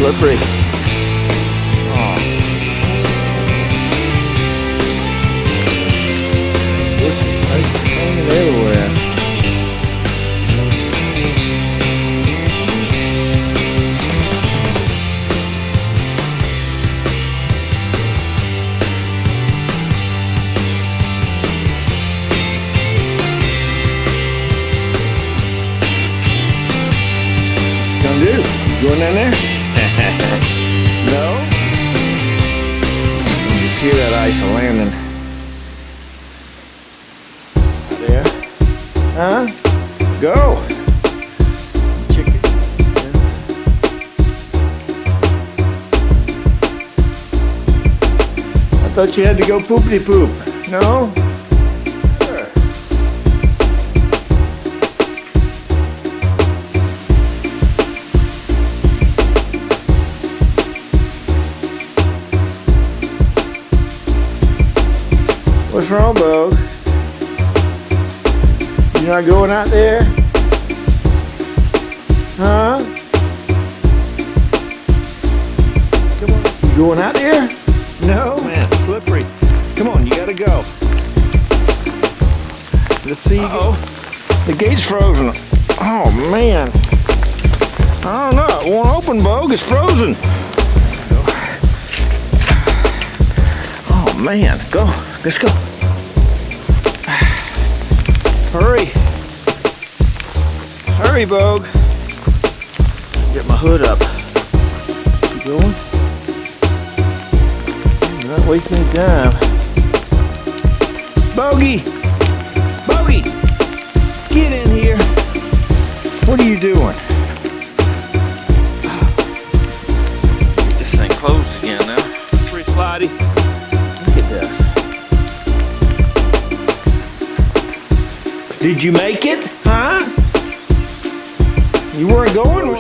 slippery. Oh. It's hanging everywhere. Gonna do? Going in there? No? You can just hear that ice landing. There. Huh? Go! Chicken. I thought you had to go poopity poop. No? Sure. What's wrong, Bo? You're not going out there? Huh? Come on. You going out there? No? Man, it's slippery. Come on, you gotta go. Let's see. The gate's frozen. Oh, man. I don't know. It won't open, Bo. It's frozen. Oh, man. Go. Let's go. Hurry. Hurry, Bogue. Get my hood up. Keep going. You're not wasting any time. Bogey! Bogey! Get in here. What are you doing? Get this thing closed again now. Pretty slidey. Look at this. Did you make it? Huh? You weren't going?